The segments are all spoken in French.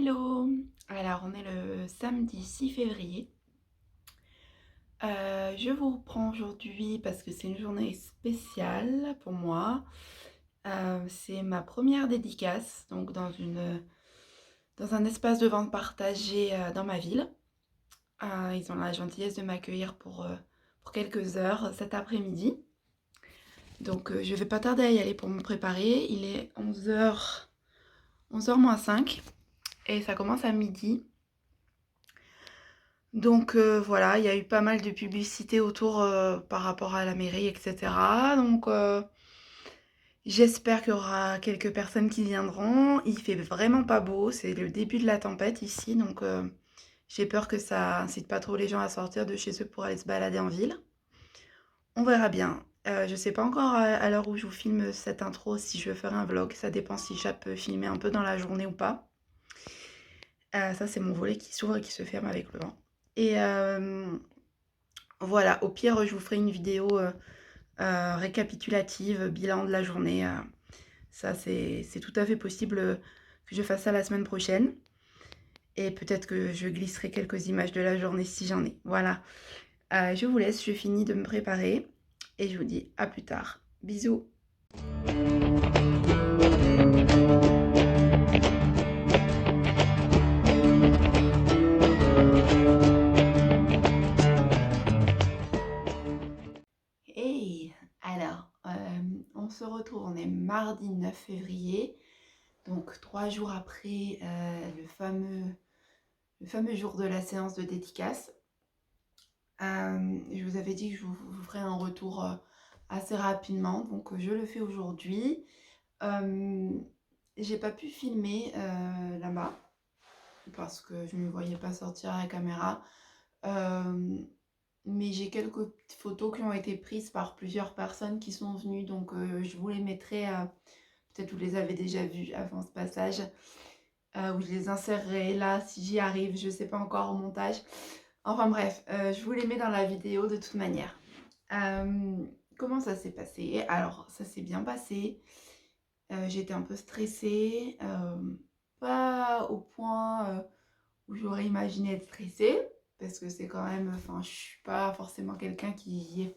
Hello! Alors, on est le samedi 6 février. Je vous reprends aujourd'hui parce que c'est une journée spéciale pour moi. C'est ma première dédicace, donc dans un espace de vente partagé dans ma ville. Ils ont la gentillesse de m'accueillir pour quelques heures cet après-midi. Donc, je vais pas tarder à y aller pour me préparer. Il est 11h moins 5 et ça commence à midi. Donc voilà, il y a eu pas mal de publicité autour par rapport à la mairie, etc. Donc j'espère qu'il y aura quelques personnes qui viendront. Il fait vraiment pas beau, c'est le début de la tempête ici, donc j'ai peur que ça incite pas trop les gens à sortir de chez eux pour aller se balader en ville. On verra bien. Je sais pas encore à l'heure où je vous filme cette intro si je veux faire un vlog, ça dépend si je peux filmer un peu dans la journée ou pas. Ça c'est mon volet qui s'ouvre et qui se ferme avec le vent. Et voilà, au pire, je vous ferai une vidéo récapitulative, bilan de la journée. Ça, c'est tout à fait possible que je fasse ça la semaine prochaine. Et peut-être que je glisserai quelques images de la journée si j'en ai. Voilà. Je vous laisse, je finis de me préparer. Et je vous dis à plus tard. Bisous. Hey! Alors, on se retrouve, on est mardi 9 février. Donc 3 jours après le fameux jour de la séance de dédicace. Je vous avais dit que je vous ferai un retour assez rapidement, donc je le fais aujourd'hui. J'ai pas pu filmer là-bas parce que je ne me voyais pas sortir à la caméra. Mais j'ai quelques petites photos qui ont été prises par plusieurs personnes qui sont venues, donc je vous les mettrai, peut-être vous les avez déjà vues avant ce passage, ou je les insérerai là si j'y arrive, je sais pas encore au montage. Enfin bref, je vous les mets dans la vidéo de toute manière. Comment ça s'est passé? Alors, ça s'est bien passé. J'étais un peu stressée, pas au point où j'aurais imaginé être stressée, parce que c'est quand même, enfin, je suis pas forcément quelqu'un qui est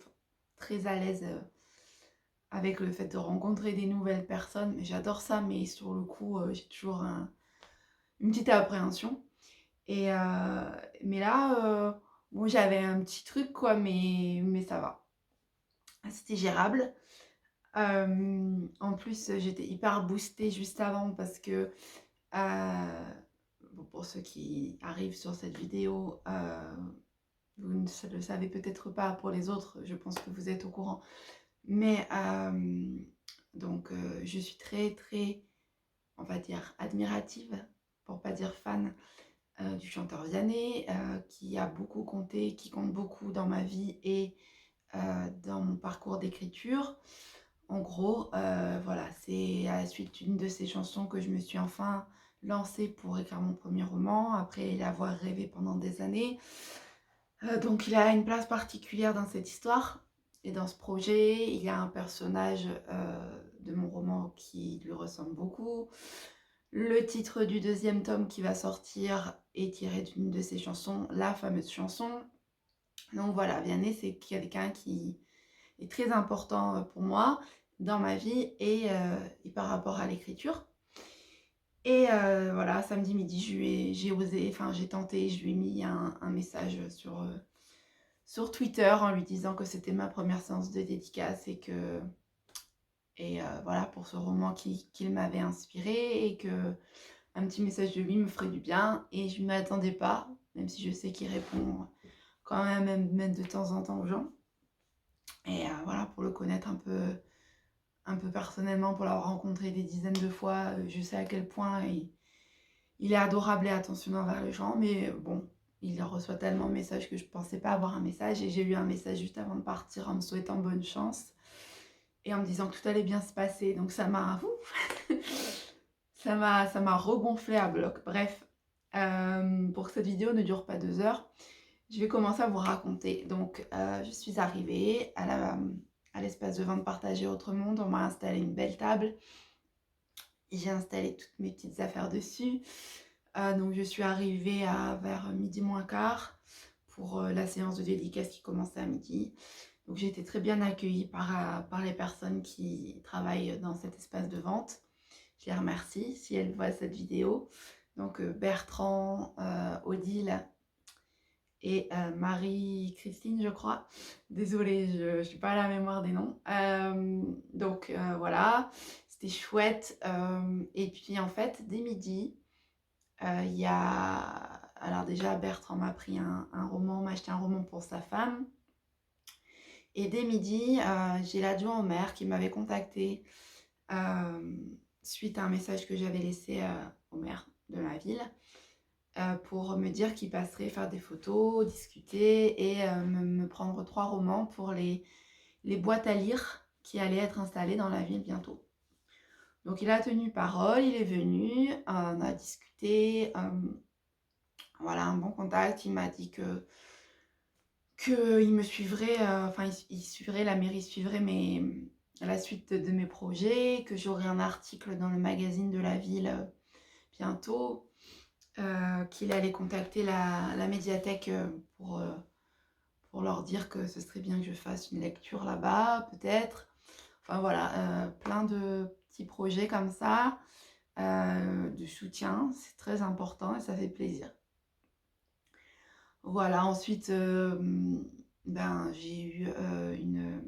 très à l'aise avec le fait de rencontrer des nouvelles personnes. J'adore ça, mais sur le coup, j'ai toujours une petite appréhension. Et mais là, bon, j'avais un petit truc, quoi, mais ça va. C'était gérable. En plus, j'étais hyper boostée juste avant parce que, bon, pour ceux qui arrivent sur cette vidéo, vous ne le savez peut-être pas, pour les autres, je pense que vous êtes au courant. Mais donc, je suis très, très, on va dire, admirative, pour pas dire fan, du chanteur Vianney, qui a beaucoup compté, qui compte beaucoup dans ma vie et dans mon parcours d'écriture. En gros, voilà, c'est à la suite d'une de ses chansons que je me suis enfin lancée pour écrire mon premier roman, après l'avoir rêvé pendant des années. Donc il a une place particulière dans cette histoire et dans ce projet. Il y a un personnage de mon roman qui lui ressemble beaucoup. Le titre du deuxième tome qui va sortir est tiré d'une de ses chansons, la fameuse chanson. Donc voilà, Vianney, c'est quelqu'un qui est très important pour moi dans ma vie et par rapport à l'écriture. Et voilà, samedi midi, j'ai osé, enfin j'ai tenté, je lui ai mis un message sur Twitter en lui disant que c'était ma première séance de dédicace et voilà, pour ce roman qu'il m'avait inspiré, et que un petit message de lui me ferait du bien. Et je ne m'attendais pas, même si je sais qu'il répond quand même de temps en temps aux gens. Et voilà, pour le connaître un peu personnellement, pour l'avoir rencontré des dizaines de fois, je sais à quel point il est adorable et attentionnant envers les gens. Mais bon, il reçoit tellement de messages que je ne pensais pas avoir un message. Et j'ai eu un message juste avant de partir en me souhaitant bonne chance et en me disant que tout allait bien se passer. Donc ça m'a ça m'a regonflé à bloc. Bref, pour que cette vidéo ne dure pas 2 heures, je vais commencer à vous raconter. Donc je suis arrivée à l'espace de vente partagé Autre Monde. On m'a installé une belle table. J'ai installé toutes mes petites affaires dessus. Donc je suis arrivée vers midi moins quart pour la séance de dédicace qui commençait à midi. Donc j'ai été très bien accueillie par les personnes qui travaillent dans cet espace de vente. Je les remercie si elles voient cette vidéo. Donc Bertrand, Odile et Marie-Christine, je crois. Désolée, je ne suis pas à la mémoire des noms. Donc voilà, c'était chouette. Et puis en fait, dès midi, il y a... Alors déjà, Bertrand m'a pris un roman, m'a acheté un roman pour sa femme. Et dès midi, j'ai l'adjoint au maire qui m'avait contacté suite à un message que j'avais laissé au maire de ma ville pour me dire qu'il passerait faire des photos, discuter et me prendre 3 romans pour les boîtes à lire qui allaient être installées dans la ville bientôt. Donc il a tenu parole, il est venu, on a discuté, voilà, un bon contact. Il m'a dit qu'il me suivrait, enfin il suivrait, la mairie suivrait la suite de mes projets, que j'aurais un article dans le magazine de la ville bientôt, qu'il allait contacter la médiathèque pour leur dire que ce serait bien que je fasse une lecture là-bas, peut-être. Enfin voilà, plein de petits projets comme ça, de soutien, c'est très important et ça fait plaisir. Voilà, ensuite, j'ai eu une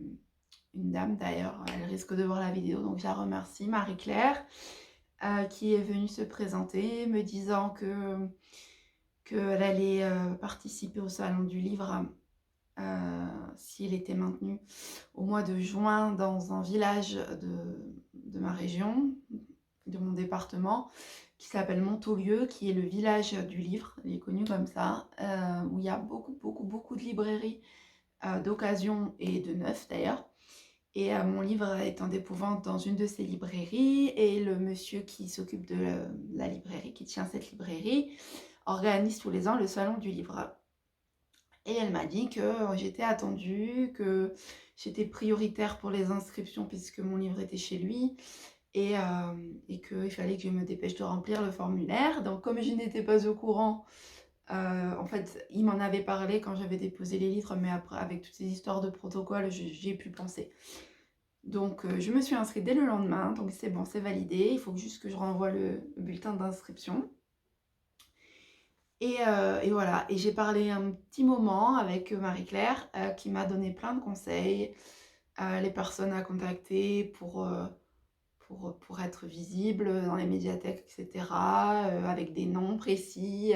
dame d'ailleurs, elle risque de voir la vidéo, donc je la remercie, Marie-Claire, qui est venue se présenter, me disant qu'elle allait participer au salon du livre s'il était maintenu au mois de juin dans un village de ma région, de mon département, qui s'appelle Montaulieu, qui est le village du livre, il est connu comme ça, où il y a beaucoup de librairies d'occasion et de neuf d'ailleurs. Et mon livre est en dépôt-vente dans une de ces librairies, et le monsieur qui s'occupe de la librairie, qui tient cette librairie, organise tous les ans le salon du livre. Et elle m'a dit que j'étais attendue, que j'étais prioritaire pour les inscriptions puisque mon livre était chez lui, et qu'il fallait que je me dépêche de remplir le formulaire. Donc comme je n'étais pas au courant, en fait, il m'en avait parlé quand j'avais déposé les livres, mais après, avec toutes ces histoires de protocole, j'y ai pu penser. Donc je me suis inscrite dès le lendemain, donc c'est bon, c'est validé. Il faut juste que je renvoie le bulletin d'inscription. Et voilà, et j'ai parlé un petit moment avec Marie-Claire qui m'a donné plein de conseils, les personnes à contacter pour être visible dans les médiathèques, etc., avec des noms précis,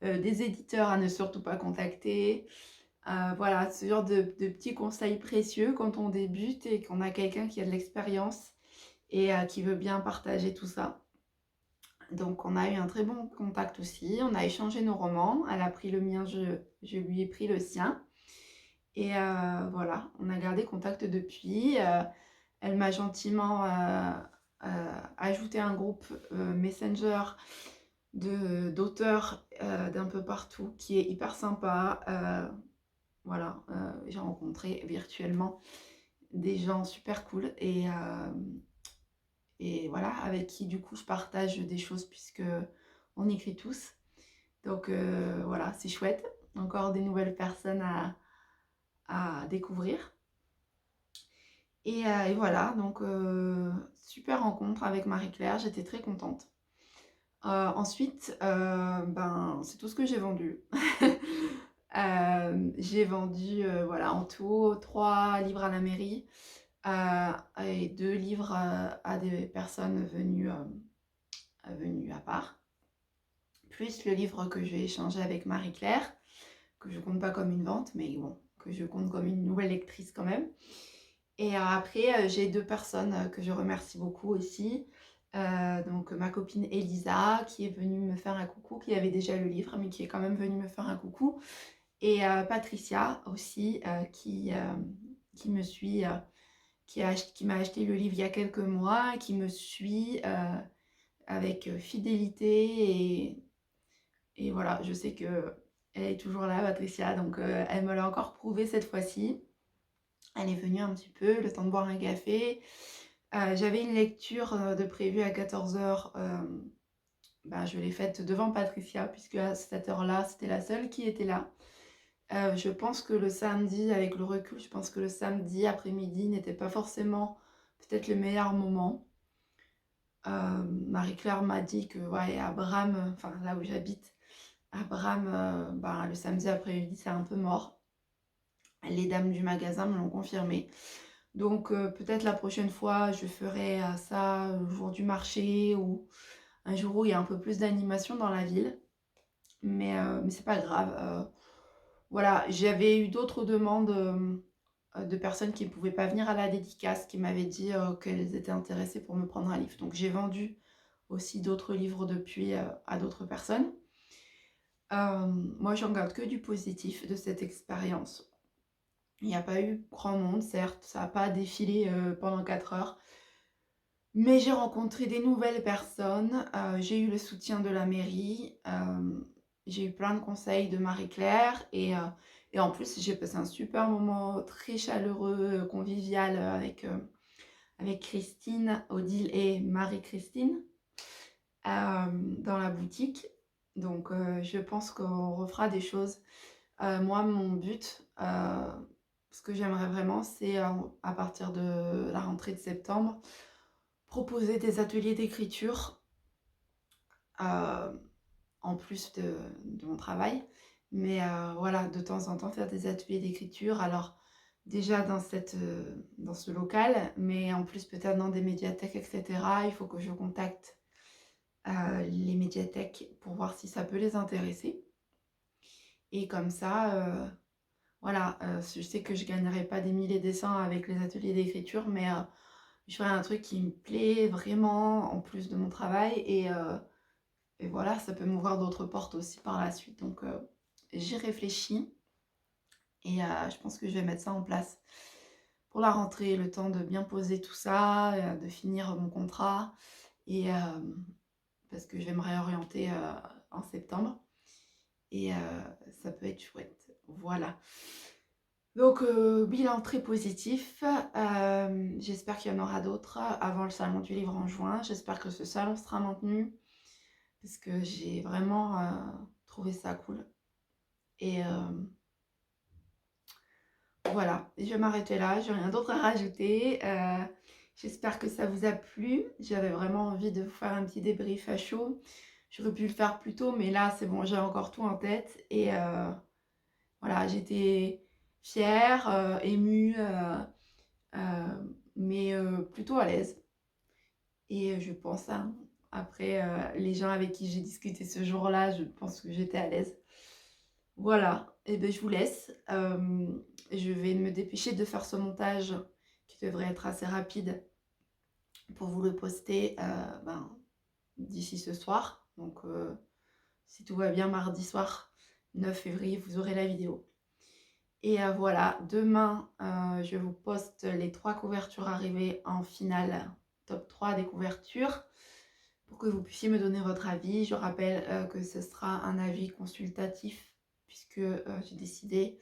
des éditeurs à ne surtout pas contacter. Voilà, ce genre de petits conseils précieux quand on débute et qu'on a quelqu'un qui a de l'expérience et qui veut bien partager tout ça. Donc on a eu un très bon contact aussi, on a échangé nos romans, elle a pris le mien, je lui ai pris le sien. Et voilà, on a gardé contact depuis. Elle m'a gentiment ajouté un groupe Messenger d'auteurs d'un peu partout qui est hyper sympa. Voilà, j'ai rencontré virtuellement des gens super cool et voilà, avec qui du coup je partage des choses puisque on écrit tous. Donc voilà, c'est chouette. Encore des nouvelles personnes à découvrir. Et voilà, donc super rencontre avec Marie-Claire, j'étais très contente. Ensuite, c'est tout ce que j'ai vendu. J'ai vendu voilà, en tout 3 livres à la mairie et 2 livres à des personnes venues à part. Plus le livre que j'ai échangé avec Marie-Claire, que je compte pas comme une vente, mais bon, que je compte comme une nouvelle lectrice quand même. Et après, j'ai 2 personnes que je remercie beaucoup aussi. Donc ma copine Elisa, qui est venue me faire un coucou, qui avait déjà le livre, mais qui est quand même venue me faire un coucou. Et Patricia aussi, qui me suit, qui m'a acheté le livre il y a quelques mois, qui me suit avec fidélité. Et voilà, je sais qu'elle est toujours là, Patricia, donc elle me l'a encore prouvé cette fois-ci. Elle est venue un petit peu, le temps de boire un café. J'avais une lecture de prévue à 14h ben, je l'ai faite devant Patricia, puisque à cette heure-là, c'était la seule qui était là. Je pense que le samedi, avec le recul, je pense que le samedi après-midi n'était pas forcément peut-être le meilleur moment. Marie-Claire m'a dit que ouais, à Bram, enfin là où j'habite, à Bram, ben, le samedi après-midi, c'est un peu mort. Les dames du magasin me l'ont confirmé. Donc peut-être la prochaine fois, je ferai ça le jour du marché ou un jour où il y a un peu plus d'animation dans la ville. Mais c'est pas grave. Voilà, j'avais eu d'autres demandes de personnes qui ne pouvaient pas venir à la dédicace, qui m'avaient dit qu'elles étaient intéressées pour me prendre un livre. Donc j'ai vendu aussi d'autres livres depuis à d'autres personnes. Moi, j'en garde que du positif de cette expérience. Il n'y a pas eu grand monde, certes, ça n'a pas défilé pendant 4 heures. Mais j'ai rencontré des nouvelles personnes, j'ai eu le soutien de la mairie, j'ai eu plein de conseils de Marie-Claire et en plus j'ai passé un super moment très chaleureux, convivial avec Christine, Odile et Marie-Christine dans la boutique. Donc je pense qu'on refera des choses. Moi, mon but, ce que j'aimerais vraiment, c'est à partir de la rentrée de septembre, proposer des ateliers d'écriture en plus de mon travail. Mais voilà, de temps en temps, faire des ateliers d'écriture. Alors, déjà dans ce local, mais en plus peut-être dans des médiathèques, etc. Il faut que je contacte les médiathèques pour voir si ça peut les intéresser. Et comme ça, voilà, je sais que je gagnerai pas des milliers de dessins avec les ateliers d'écriture, mais je ferai un truc qui me plaît vraiment en plus de mon travail et voilà, ça peut m'ouvrir d'autres portes aussi par la suite. Donc j'y réfléchis et je pense que je vais mettre ça en place pour la rentrée, le temps de bien poser tout ça, de finir mon contrat et parce que je vais me réorienter en septembre et ça peut être chouette. Voilà. Donc, bilan très positif. J'espère qu'il y en aura d'autres avant le salon du livre en juin. J'espère que ce salon sera maintenu parce que j'ai vraiment trouvé ça cool. Et voilà, je vais m'arrêter là. J'ai rien d'autre à rajouter. J'espère que ça vous a plu. J'avais vraiment envie de vous faire un petit débrief à chaud. J'aurais pu le faire plus tôt, mais là, c'est bon, j'ai encore tout en tête. Et voilà, j'étais fière, émue. Mais plutôt à l'aise. Et je pense, hein, après les gens avec qui j'ai discuté ce jour-là, je pense que j'étais à l'aise. Voilà, et ben je vous laisse. Je vais me dépêcher de faire ce montage qui devrait être assez rapide pour vous le poster d'ici ce soir. Donc si tout va bien, mardi soir, 9 février, vous aurez la vidéo. Et voilà, demain, je vous poste les 3 couvertures arrivées en finale, top 3 des couvertures, pour que vous puissiez me donner votre avis. Je rappelle que ce sera un avis consultatif, puisque j'ai décidé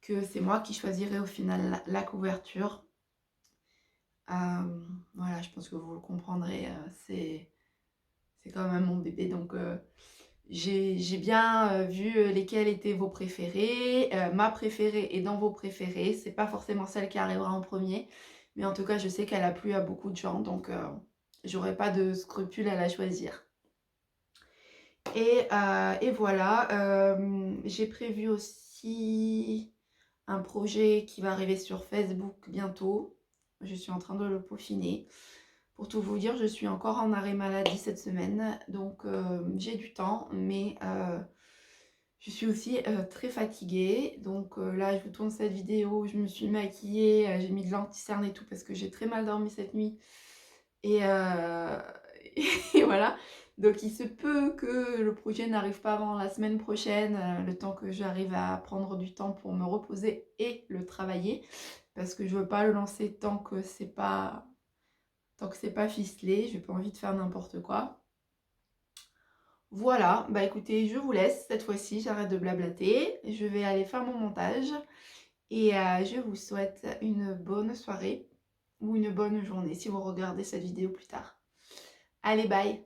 que c'est moi qui choisirai au final la couverture. Voilà, je pense que vous le comprendrez, c'est quand même mon bébé, donc j'ai bien vu lesquels étaient vos préférés. Ma préférée est dans vos préférés. C'est pas forcément celle qui arrivera en premier. Mais en tout cas, je sais qu'elle a plu à beaucoup de gens. Donc, j'aurai pas de scrupule à la choisir. Et voilà. J'ai prévu aussi un projet qui va arriver sur Facebook bientôt. Je suis en train de le peaufiner. Pour tout vous dire, je suis encore en arrêt maladie cette semaine, donc j'ai du temps, mais je suis aussi très fatiguée. Donc là, je vous tourne cette vidéo, je me suis maquillée, j'ai mis de l'anti-cerne et tout parce que j'ai très mal dormi cette nuit. Et, et voilà. Donc il se peut que le projet n'arrive pas avant la semaine prochaine, le temps que j'arrive à prendre du temps pour me reposer et le travailler. Parce que je veux pas le lancer tant que c'est pas ficelé, j'ai pas envie de faire n'importe quoi. Voilà, bah écoutez, je vous laisse cette fois-ci, j'arrête de blablater, je vais aller faire mon montage et je vous souhaite une bonne soirée ou une bonne journée si vous regardez cette vidéo plus tard. Allez, bye!